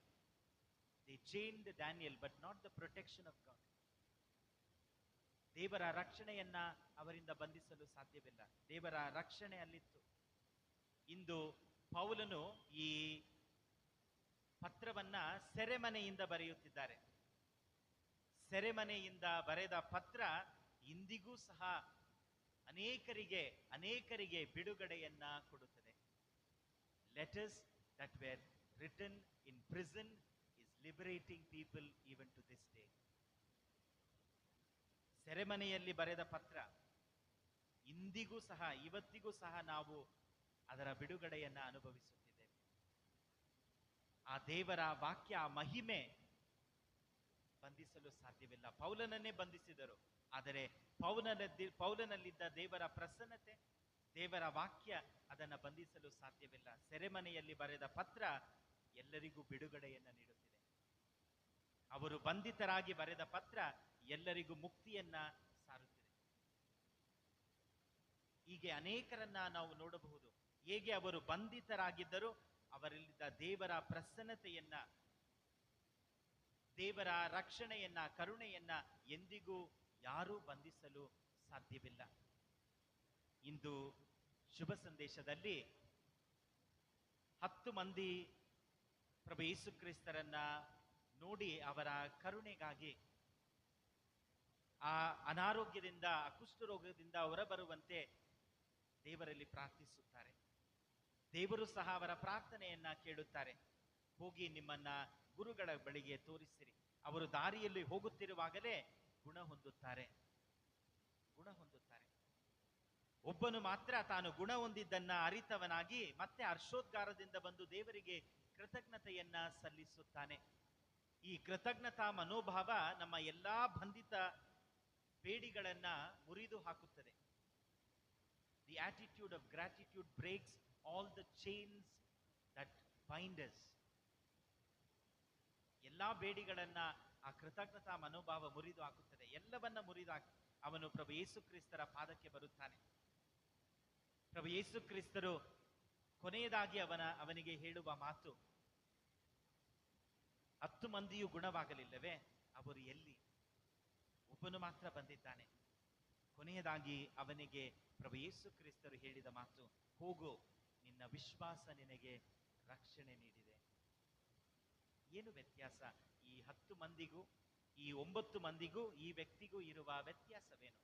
They chained Daniel, but not the protection of God. ದೇವರ ರಕ್ಷಣೆಯನ್ನ ಅವರಿಂದ ಬಂಧಿಸಲು ಸಾಧ್ಯವಿಲ್ಲ. ದೇವರ ರಕ್ಷಣೆ ಅಲ್ಲಿತ್ತು. ಇಂದು ಪೌಲನು ಈ ಪತ್ರವನ್ನ ಸೆರೆಮನೆಯಿಂದ ಬರೆಯುತ್ತಿದ್ದಾರೆ. ಸೆರೆಮನೆಯಿಂದ ಬರೆದ ಪತ್ರ ಇಂದಿಗೂ ಸಹ ಅನೇಕರಿಗೆ ಬಿಡುಗಡೆಯನ್ನ ಕೊಡುತ್ತದೆ. Letters that were written in prison is liberating people even to this day. ಸೆರೆಮನೆಯಲ್ಲಿ ಬರೆದ ಪತ್ರ ಇಂದಿಗೂ ಸಹ, ಇವತ್ತಿಗೂ ಸಹ ನಾವು ಅದರ ಬಿಡುಗಡೆಯನ್ನ ಅನುಭವಿಸುತ್ತಿದ್ದೇವೆ. ಆ ದೇವರ ವಾಕ್ಯ, ಆ ಮಹಿಮೆ ಬಂಧಿಸಲು ಸಾಧ್ಯವಿಲ್ಲ. ಪೌಲನನ್ನೇ ಬಂಧಿಸಿದರು, ಆದರೆ ಪೌಲನಲ್ಲಿದ್ದ ದೇವರ ಪ್ರಸನ್ನತೆ, ದೇವರ ವಾಕ್ಯ ಅದನ್ನು ಬಂಧಿಸಲು ಸಾಧ್ಯವಿಲ್ಲ. ಸೆರೆಮನೆಯಲ್ಲಿ ಬರೆದ ಪತ್ರ ಎಲ್ಲರಿಗೂ ಬಿಡುಗಡೆಯನ್ನು ನೀಡುತ್ತಿದೆ. ಅವರು ಬಂಧಿತರಾಗಿ ಬರೆದ ಪತ್ರ ಎಲ್ಲರಿಗೂ ಮುಕ್ತಿಯನ್ನ ಸಾರುತ್ತಿದೆ. ಹೀಗೆ ಅನೇಕರನ್ನ ನಾವು ನೋಡಬಹುದು. ಹೇಗೆ ಅವರು ಬಂಧಿತರಾಗಿದ್ದರು, ಅವರಲ್ಲಿದ್ದ ದೇವರ ಪ್ರಸನ್ನತೆಯನ್ನ, ದೇವರ ರಕ್ಷಣೆಯನ್ನ, ಕರುಣೆಯನ್ನ ಎಂದಿಗೂ ಯಾರೂ ಬಂಧಿಸಲು ಸಾಧ್ಯವಿಲ್ಲ. ಇಂದು ಶುಭ ಸಂದೇಶದಲ್ಲಿ 10 ಮಂದಿ ಪ್ರಭು ಯೇಸು ಕ್ರಿಸ್ತರನ್ನ ನೋಡಿ ಅವರ ಕರುಣೆಗಾಗಿ, ಆ ಅನಾರೋಗ್ಯದಿಂದ, ಕುಷ್ಠರೋಗದಿಂದ ಹೊರಬರುವಂತೆ ದೇವರಲ್ಲಿ ಪ್ರಾರ್ಥಿಸುತ್ತಾರೆ. ದೇವರು ಸಹ ಅವರ ಪ್ರಾರ್ಥನೆಯನ್ನ ಕೇಳುತ್ತಾರೆ. ಹೋಗಿ ನಿಮ್ಮನ್ನ ಗುರುಗಳ ಬಳಿಗೆ ತೋರಿಸಿರಿ. ಅವರು ದಾರಿಯಲ್ಲಿ ಹೋಗುತ್ತಿರುವಾಗಲೇ ಗುಣ ಹೊಂದುತ್ತಾರೆ. ಒಬ್ಬನು ಮಾತ್ರ ತಾನು ಗುಣ ಹೊಂದಿದ್ದನ್ನ ಅರಿತವನಾಗಿ ಮತ್ತೆ ಹರ್ಷೋದ್ಗಾರದಿಂದ ಬಂದು ದೇವರಿಗೆ ಕೃತಜ್ಞತೆಯನ್ನ ಸಲ್ಲಿಸುತ್ತಾನೆ. ಈ ಕೃತಜ್ಞತಾ ಮನೋಭಾವ ನಮ್ಮ ಎಲ್ಲಾ ಬಂಧಿತ ಬೇಡಿಗಳನ್ನ ಮುರಿದು ಹಾಕುತ್ತದೆ. The attitude of gratitude breaks all the chains that bind us. ಎಲ್ಲಾ ಬೇಡಿಗಳನ್ನ ಆ ಕೃತಜ್ಞತಾ ಮನೋಭಾವ ಮುರಿದು ಹಾಕುತ್ತದೆ. ಎಲ್ಲವನ್ನ ಮುರಿದು ಹಾಕಿ ಅವನು ಪ್ರಭು ಯೇಸು ಕ್ರಿಸ್ತರ ಪಾದಕ್ಕೆ ಬರುತ್ತಾನೆ. ಪ್ರಭು ಯೇಸು ಕ್ರಿಸ್ತರು ಕೊನೆಯದಾಗಿ ಅವನಿಗೆ ಹೇಳುವ ಮಾತು, 10 ಮಂದಿಯೂ ಗುಣವಾಗಲಿಲ್ಲವೇ? ಅವರು ಎಲ್ಲಿ? ಒಬ್ಬನು ಮಾತ್ರ ಬಂದಿದ್ದಾನೆ. ಕೊನೆಯದಾಗಿ ಅವನಿಗೆ ಪ್ರಭು ಯೇಸು ಕ್ರಿಸ್ತರು ಹೇಳಿದ ಮಾತು, ಹೋಗು, ನಿನ್ನ ವಿಶ್ವಾಸ ನಿನಗೆ ರಕ್ಷಣೆ ನೀಡಿದೆ. ಏನು ವ್ಯತ್ಯಾಸ? ಈ 10 ಮಂದಿಗೂ ಈ 9 ಮಂದಿಗೂ ಈ ವ್ಯಕ್ತಿಗೂ ಇರುವ ವ್ಯತ್ಯಾಸವೇನು?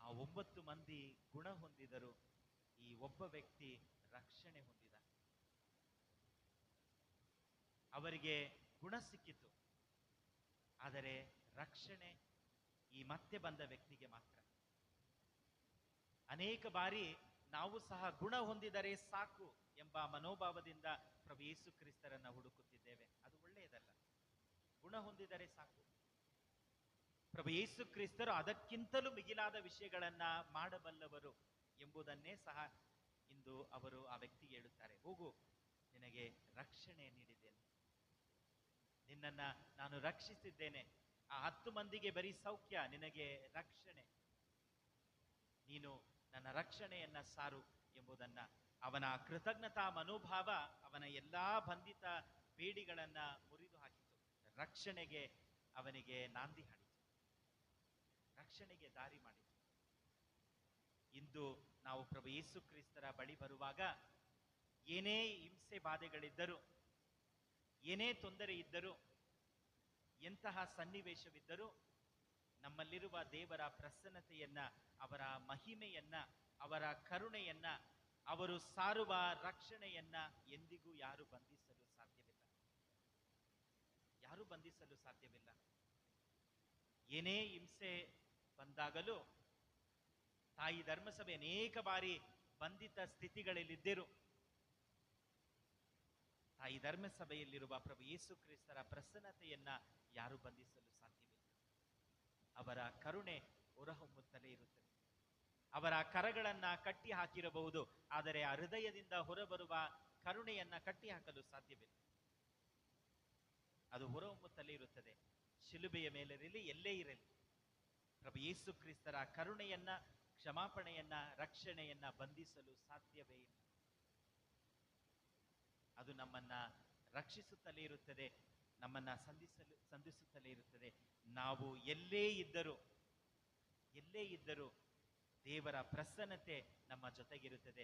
ಆ 9 ಮಂದಿ ಗುಣ ಹೊಂದಿದರು, ಈ ಒಬ್ಬ ವ್ಯಕ್ತಿ ರಕ್ಷಣೆ ಹೊಂದಿದ. ಅವರಿಗೆ ಗುಣ ಸಿಕ್ಕಿತು, ಆದರೆ ರಕ್ಷಣೆ ಈ ಮತ್ತೆ ಬಂದ ವ್ಯಕ್ತಿಗೆ ಮಾತ್ರ. ಅನೇಕ ಬಾರಿ ನಾವು ಸಹ ಗುಣ ಹೊಂದಿದರೆ ಸಾಕು ಎಂಬ ಮನೋಭಾವದಿಂದ ಪ್ರಭು ಯೇಸು ಕ್ರಿಸ್ತರನ್ನ ಹುಡುಕುತ್ತಿದ್ದೇವೆ. ಅದು ಒಳ್ಳೆಯದಲ್ಲ. ಗುಣ ಹೊಂದಿದರೆ ಸಾಕು. ಪ್ರಭು ಯೇಸು ಕ್ರಿಸ್ತರು ಅದಕ್ಕಿಂತಲೂ ಮಿಗಿಲಾದ ವಿಷಯಗಳನ್ನ ಮಾಡಬಲ್ಲವರು ಎಂಬುದನ್ನೇ ಸಹ ಇಂದು ಅವರು ಆ ವ್ಯಕ್ತಿಗೆ ಹೇಳುತ್ತಾರೆ. ಹೋಗು, ನಿನಗೆ ರಕ್ಷಣೆ ನೀಡಿದ್ದೇನೆ, ನಿನ್ನನ್ನ ನಾನು ರಕ್ಷಿಸಿದ್ದೇನೆ. ಆ 10 ಮಂದಿಗೆ ಬರೀ ಸೌಖ್ಯ, ನಿನಗೆ ರಕ್ಷಣೆ. ನೀನು ನನ್ನ ರಕ್ಷಣೆಯನ್ನ ಸಾರು ಎಂಬುದನ್ನ, ಅವನ ಕೃತಜ್ಞತಾ ಮನೋಭಾವ ಅವನ ಎಲ್ಲಾ ಬಂಧಿತ ಬೇಡಿಗಳನ್ನ ಮುರಿದು ಹಾಕಿತು. ರಕ್ಷಣೆಗೆ ಅವನಿಗೆ ನಾಂದಿ ಹಾಡಿತು, ರಕ್ಷಣೆಗೆ ದಾರಿ ಮಾಡಿತು. ಇಂದು ನಾವು ಪ್ರಭು ಯೇಸು ಕ್ರಿಸ್ತರ ಬಳಿ ಬರುವಾಗ ಏನೇ ಹಿಂಸೆ ಬಾಧೆಗಳಿದ್ದರೂ, ಏನೇ ತೊಂದರೆ ಇದ್ದರೂ, ಎಂತಹ ಸನ್ನಿವೇಶವಿದ್ದರೂ ನಮ್ಮಲ್ಲಿರುವ ದೇವರ ಪ್ರಸನ್ನತೆಯನ್ನ, ಅವರ ಮಹಿಮೆಯನ್ನ, ಅವರ ಕರುಣೆಯನ್ನ, ಅವರು ಸಾರುವ ರಕ್ಷಣೆಯನ್ನ ಎಂದಿಗೂ ಯಾರು ಬಂಧಿಸಲು ಸಾಧ್ಯವಿಲ್ಲ. ಯಾರು ಬಂಧಿಸಲು ಸಾಧ್ಯವಿಲ್ಲ. ಏನೇ ಹಿಂಸೆ ಬಂದಾಗಲೂ ತಾಯಿ ಧರ್ಮಸಭೆ ಅನೇಕ ಬಾರಿ ಬಂಧಿತ ಸ್ಥಿತಿಗಳಲ್ಲಿದ್ದರು. ತಾಯಿ ಧರ್ಮಸಭೆಯಲ್ಲಿರುವ ಪ್ರಭು ಯೇಸು ಕ್ರಿಸ್ತರ ಪ್ರಸನ್ನತೆಯನ್ನ ಯಾರು ಬಂಧಿಸಲು ಸಾಧ್ಯವಿಲ್ಲ. ಅವರ ಕರುಣೆ ಹೊರಹೊಮ್ಮುತ್ತಲೇ ಇರುತ್ತದೆ. ಅವರ ಕರಗಳನ್ನ ಕಟ್ಟಿ ಹಾಕಿರಬಹುದು, ಆದರೆ ಆ ಹೃದಯದಿಂದ ಹೊರಬರುವ ಕರುಣೆಯನ್ನ ಕಟ್ಟಿ ಹಾಕಲು ಸಾಧ್ಯವಿಲ್ಲ. ಅದು ಹೊರಹೊಮ್ಮುತ್ತಲೇ ಇರುತ್ತದೆ. ಶಿಲುಬೆಯ ಮೇಲಿರಲಿ, ಎಲ್ಲೇ ಇರಲಿ, ಪ್ರಭು ಯೇಸು ಕ್ರಿಸ್ತರ ಕರುಣೆಯನ್ನ, ಕ್ಷಮಾಪಣೆಯನ್ನ, ರಕ್ಷಣೆಯನ್ನ ಬಂಧಿಸಲು ಸಾಧ್ಯವೇ ಇಲ್ಲ. ಅದು ನಮ್ಮನ್ನ ರಕ್ಷಿಸುತ್ತಲೇ ಇರುತ್ತದೆ, ನಮ್ಮನ್ನ ಸಂಧಿಸುತ್ತಲೇ ಇರುತ್ತದೆ. ನಾವು ಎಲ್ಲೇ ಇದ್ದರೂ ದೇವರ ಪ್ರಸನ್ನತೆ ನಮ್ಮ ಜೊತೆಗಿರುತ್ತದೆ.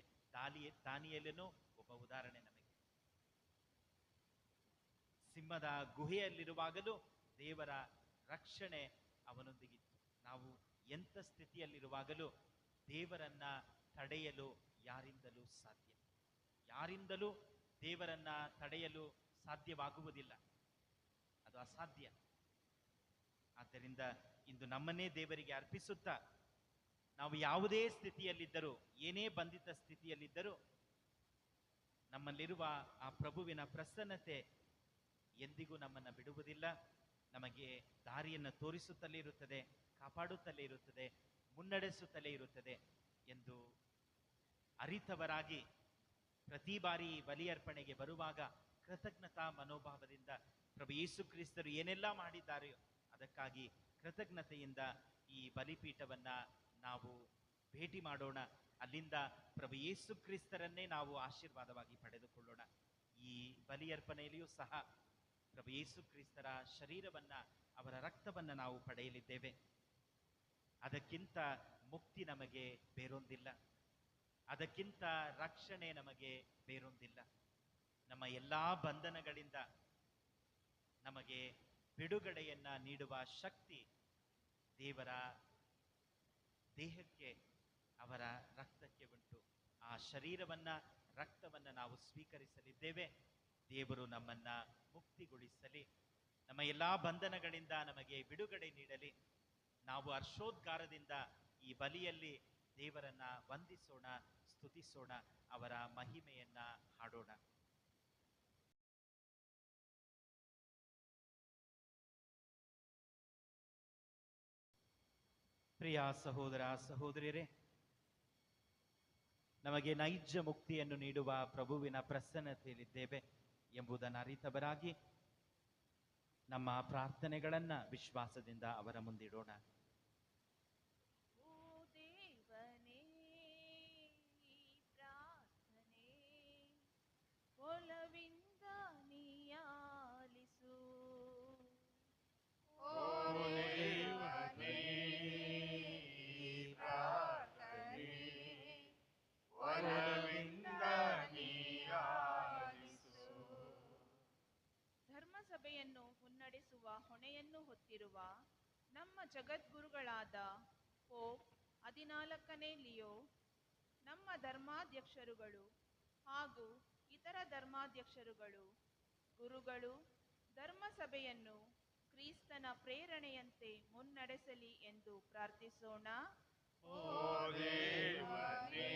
ದಾನಿಯೇಲನು ಒಬ್ಬ ಉದಾಹರಣೆ ನಮಗೆ. ಸಿಂಹದ ಗುಹೆಯಲ್ಲಿರುವಾಗಲೂ ದೇವರ ರಕ್ಷಣೆ ಅವನೊಂದಿಗಿತ್ತು. ನಾವು ಎಂಥ ಸ್ಥಿತಿಯಲ್ಲಿರುವಾಗಲೂ ದೇವರನ್ನ ತಡೆಯಲು ಯಾರಿಂದಲೂ ದೇವರನ್ನ ತಡೆಯಲು ಸಾಧ್ಯವಾಗುವುದಿಲ್ಲ. ಅದು ಅಸಾಧ್ಯ. ಆದ್ದರಿಂದ ಇಂದು ನಮ್ಮನ್ನೇ ದೇವರಿಗೆ ಅರ್ಪಿಸುತ್ತಾ, ನಾವು ಯಾವುದೇ ಸ್ಥಿತಿಯಲ್ಲಿದ್ದರೂ, ಏನೇ ಬಂಧಿತ ಸ್ಥಿತಿಯಲ್ಲಿದ್ದರೂ, ನಮ್ಮಲ್ಲಿರುವ ಆ ಪ್ರಭುವಿನ ಪ್ರಸನ್ನತೆ ಎಂದಿಗೂ ನಮ್ಮನ್ನು ಬಿಡುವುದಿಲ್ಲ. ನಮಗೆ ದಾರಿಯನ್ನು ತೋರಿಸುತ್ತಲೇ ಇರುತ್ತದೆ, ಕಾಪಾಡುತ್ತಲೇ ಇರುತ್ತದೆ, ಮುನ್ನಡೆಸುತ್ತಲೇ ಇರುತ್ತದೆ ಎಂದು ಅರಿತವರಾಗಿ ಪ್ರತಿ ಬಾರಿ ಬಲಿಯರ್ಪಣೆಗೆ ಬರುವಾಗ ಕೃತಜ್ಞತಾ ಮನೋಭಾವದಿಂದ ಪ್ರಭು ಯೇಸು ಕ್ರಿಸ್ತರು ಏನೆಲ್ಲ ಮಾಡಿದ್ದಾರೆಯೋ ಅದಕ್ಕಾಗಿ ಕೃತಜ್ಞತೆಯಿಂದ ಈ ಬಲಿಪೀಠವನ್ನ ನಾವು ಭೇಟಿ ಮಾಡೋಣ. ಅಲ್ಲಿಂದ ಪ್ರಭು ಯೇಸು ಕ್ರಿಸ್ತರನ್ನೇ ನಾವು ಆಶೀರ್ವಾದವಾಗಿ ಪಡೆದುಕೊಳ್ಳೋಣ. ಈ ಬಲಿಯರ್ಪಣೆಯಲ್ಲಿಯೂ ಸಹ ಪ್ರಭು ಯೇಸು ಕ್ರಿಸ್ತರ ಶರೀರವನ್ನ, ಅವರ ರಕ್ತವನ್ನ ನಾವು ಪಡೆಯಲಿದ್ದೇವೆ. ಅದಕ್ಕಿಂತ ಮುಕ್ತಿ ನಮಗೆ ಬೇರೊಂದಿಲ್ಲ, ಅದಕ್ಕಿಂತ ರಕ್ಷಣೆ ನಮಗೆ ಬೇರೊಂದಿಲ್ಲ. ನಮ್ಮ ಎಲ್ಲಾ ಬಂಧನಗಳಿಂದ ನಮಗೆ ಬಿಡುಗಡೆಯನ್ನ ನೀಡುವ ಶಕ್ತಿ ದೇವರ ದೇಹಕ್ಕೆ, ಅವರ ರಕ್ತಕ್ಕೆ ಉಂಟು. ಆ ಶರೀರವನ್ನ, ರಕ್ತವನ್ನ ನಾವು ಸ್ವೀಕರಿಸಲಿದ್ದೇವೆ. ದೇವರು ನಮ್ಮನ್ನ ಮುಕ್ತಿಗೊಳಿಸಲಿ, ನಮ್ಮ ಎಲ್ಲಾ ಬಂಧನಗಳಿಂದ ನಮಗೆ ಬಿಡುಗಡೆ ನೀಡಲಿ. ನಾವು ಹರ್ಷೋದ್ಗಾರದಿಂದ ಈ ಬಲಿಯಲ್ಲಿ ದೇವರನ್ನ ವಂದಿಸೋಣ, ಸ್ತುತಿಸೋಣ, ಅವರ ಮಹಿಮೆಯನ್ನ ಹಾಡೋಣ. ಪ್ರಿಯ ಸಹೋದರ ಸಹೋದರಿಯರೇ, ನಮಗೆ ನೈಜ ಮುಕ್ತಿಯನ್ನು ನೀಡುವ ಪ್ರಭುವಿನ ಪ್ರಸನ್ನತೆಯಲ್ಲಿದ್ದೇವೆ ಎಂಬುದನ್ನು ಅರಿತವರಾಗಿ ನಮ್ಮ ಪ್ರಾರ್ಥನೆಗಳನ್ನ ವಿಶ್ವಾಸದಿಂದ ಅವರ ಮುಂದಿಡೋಣ. ಓ ದೇವನೇ, ಈ ಪ್ರಾರ್ಥನೆ ಒಲವಿಂದ ನೀಯಾಲಿಸು. ಓ ದೇವನೇ, ಈ ಪ್ರಾರ್ಥನೆ ಒಲವಿಂದ ನೀಯಾಲಿಸು. ಧರ್ಮಸಭೆಯನ್ನು ಮುನ್ನಡೆಸುವ ಹೊಣೆಯನ್ನು ಹೊತ್ತಿರುವ ನಮ್ಮ ಜಗದ್ಗುರುಗಳಾದ ಪೋಪ್ 14ನೇ ಲಿಯೋ, ನಮ್ಮ ಧರ್ಮಾಧ್ಯಕ್ಷರುಗಳು ಹಾಗೂ ಇತರ ಧರ್ಮಾಧ್ಯಕ್ಷರುಗಳು, ಗುರುಗಳು ಧರ್ಮಸಭೆಯನ್ನು ಕ್ರಿಸ್ತನ ಪ್ರೇರಣೆಯಂತೆ ಮುನ್ನಡೆಸಲಿ ಎಂದು ಪ್ರಾರ್ಥಿಸೋಣ. ಓ ದೇವನೇ,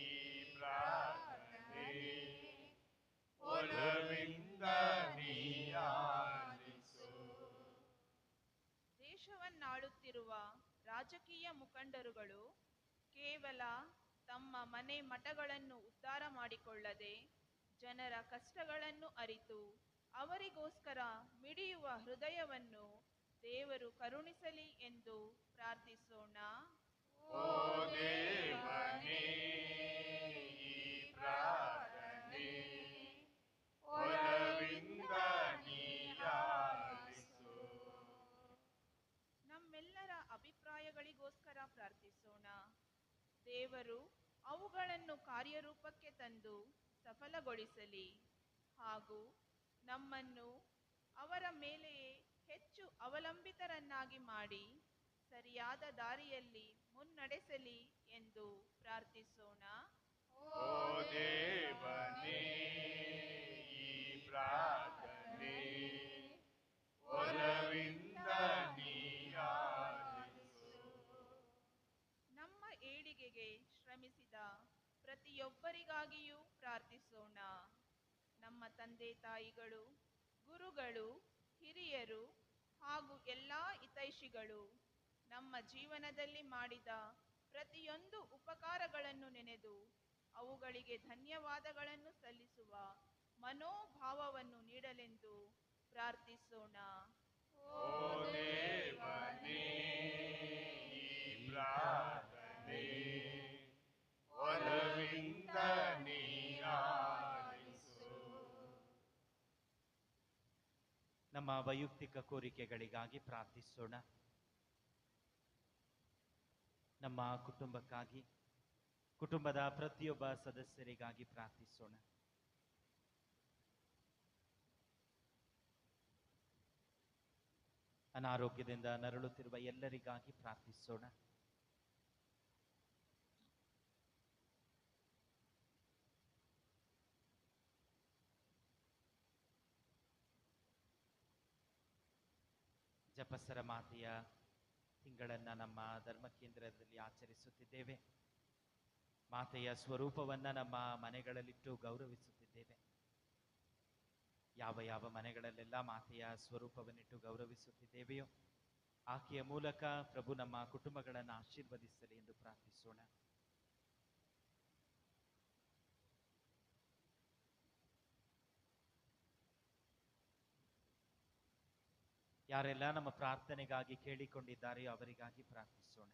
ಈ ಪ್ರಾರ್ಥನೆ ಒಲವಿಂದ ನೀಯಾಲಿಸು. ದೇಶವನ್ನಾಳುತ್ತಿರುವ ರಾಜಕೀಯ ಮುಖಂಡರುಗಳು ಕೇವಲ ತಮ್ಮ ಮನೆ ಮಠಗಳನ್ನು ಉದ್ಧಾರ ಮಾಡಿಕೊಳ್ಳದೆ ಜನರ ಕಷ್ಟಗಳನ್ನು ಅರಿತು ಅವರಿಗೋಸ್ಕರ ಮಿಡಿಯುವ ಹೃದಯವನ್ನು ದೇವರು ಕರುಣಿಸಲಿ ಎಂದು ಪ್ರಾರ್ಥಿಸೋಣ. ಓ ದೇವನೇ, ಈ ಪ್ರಾರ್ಥನೆ ಒಲವಿಂದ ನೀಯಾಲಿಸು. ನಮ್ಮೆಲ್ಲರ ಅಭಿಪ್ರಾಯಗಳಿಗೋಸ್ಕರ ಪ್ರಾರ್ಥಿಸೋಣ. ದೇವರು ಅವುಗಳನ್ನು ಕಾರ್ಯರೂಪಕ್ಕೆ ತಂದು ಸಫಲಗೊಳಿಸಲಿ ಹಾಗೂ ನಮ್ಮನ್ನು ಅವರ ಮೇಲೆಯೇ ಹೆಚ್ಚು ಅವಲಂಬಿತರನ್ನಾಗಿ ಮಾಡಿ ಸರಿಯಾದ ದಾರಿಯಲ್ಲಿ ಮುನ್ನಡೆಸಲಿ ಎಂದು ಪ್ರಾರ್ಥಿಸೋಣ. ಓ ದೇವನೇ, ಈ ಪ್ರಾರ್ಥನೆ ಒಲವಿಂದ ನೀಯಾಲಿಸು. ನಮ್ಮ ಏಳಿಗೆಗೆ ಶ್ರಮಿಸಿದ ಪ್ರತಿಯೊಬ್ಬರಿಗಾಗಿಯೂ ಪ್ರಾರ್ಥಿಸೋಣ. ನಮ್ಮ ತಂದೆ ತಾಯಿಗಳು, ಗುರುಗಳು, ಹಿರಿಯರು ಹಾಗೂ ಎಲ್ಲ ಹಿತೈಷಿಗಳು ನಮ್ಮ ಜೀವನದಲ್ಲಿ ಮಾಡಿದ ಪ್ರತಿಯೊಂದು ಉಪಕಾರಗಳನ್ನು ನೆನೆದು ಅವುಗಳಿಗೆ ಧನ್ಯವಾದಗಳನ್ನು ಸಲ್ಲಿಸುವ ಮನೋಭಾವವನ್ನು ನೀಡಲೆಂದು ಪ್ರಾರ್ಥಿಸೋಣ. ಓ ದೇವನೇ, ಈ ಪ್ರಾರ್ಥನೆ ಒಲವಿಂದ ನೀಯಾಲಿಸು. ನಮ್ಮ ವೈಯಕ್ತಿಕ ಕೋರಿಕೆಗಳಿಗಾಗಿ ಪ್ರಾರ್ಥಿಸೋಣ. ನಮ್ಮ ಕುಟುಂಬಕ್ಕಾಗಿ, ಕುಟುಂಬದ ಪ್ರತಿಯೊಬ್ಬ ಸದಸ್ಯರಿಗಾಗಿ ಪ್ರಾರ್ಥಿಸೋಣ. ಅನಾರೋಗ್ಯದಿಂದ ನರಳುತ್ತಿರುವ ಎಲ್ಲರಿಗಾಗಿ ಪ್ರಾರ್ಥಿಸೋಣ. ಜಪಸರ ಮಾತೆಯ ತಿಂಗಳನ್ನ ನಮ್ಮ ಧರ್ಮ ಕೇಂದ್ರದಲ್ಲಿ ಆಚರಿಸುತ್ತಿದ್ದೇವೆ. ಮಾತೆಯ ಸ್ವರೂಪವನ್ನ ನಮ್ಮ ಮನೆಗಳಲ್ಲಿಟ್ಟು ಗೌರವಿಸುತ್ತಿದ್ದೇವೆ. ಯಾವ ಯಾವ ಮನೆಗಳಲ್ಲೆಲ್ಲ ಮಾತೆಯ ಸ್ವರೂಪವನ್ನಿಟ್ಟು ಗೌರವಿಸುತ್ತಿದ್ದೇವೆಯೋ ಆಕೆಯ ಮೂಲಕ ಪ್ರಭು ನಮ್ಮ ಕುಟುಂಬಗಳನ್ನು ಆಶೀರ್ವದಿಸಲಿ ಎಂದು ಪ್ರಾರ್ಥಿಸೋಣ. ಯಾರೆಲ್ಲ ನಮ್ಮ ಪ್ರಾರ್ಥನೆಗಾಗಿ ಕೇಳಿಕೊಂಡಿದ್ದಾರೆಯೋ ಅವರಿಗಾಗಿ ಪ್ರಾರ್ಥಿಸೋಣ.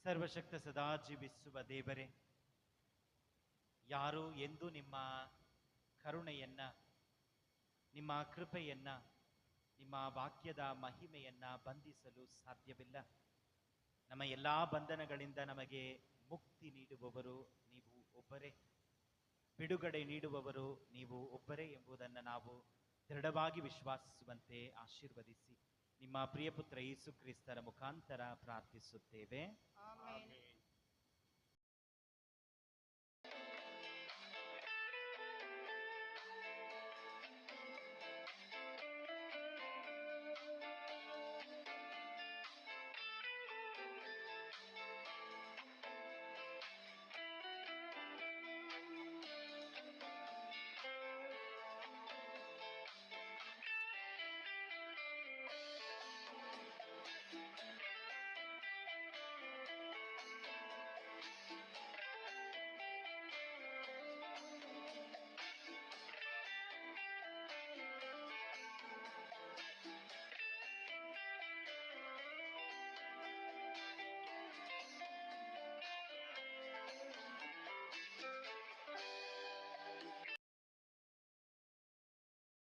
ಸರ್ವಶಕ್ತ ಸದಾ ಜೀವಿಸುವ ದೇವರೇ, ಯಾರು ಎಂದು ನಿಮ್ಮ ಕರುಣೆಯನ್ನ, ನಿಮ್ಮ ಕೃಪೆಯನ್ನ, ನಿಮ್ಮ ವಾಕ್ಯದ ಮಹಿಮೆಯನ್ನ ಬಂಧಿಸಲು ಸಾಧ್ಯವಿಲ್ಲ. ನಮ್ಮ ಎಲ್ಲಾ ಬಂಧನಗಳಿಂದ ನಮಗೆ ಮುಕ್ತಿ ನೀಡುವವರು ನೀವು ಒಬ್ಬರೇ, ಬಿಡುಗಡೆ ನೀಡುವವರು ನೀವು ಒಬ್ಬರೇ ಎಂಬುದನ್ನು ನಾವು ದೃಢವಾಗಿ ವಿಶ್ವಾಸಿಸುವಂತೆ ಆಶೀರ್ವದಿಸಿ ನಿಮ್ಮ ಪ್ರಿಯ ಪುತ್ರ ಯೇಸು ಕ್ರಿಸ್ತರ ಮುಖಾಂತರ ಪ್ರಾರ್ಥಿಸುತ್ತೇವೆ. ಆಮೆನ್.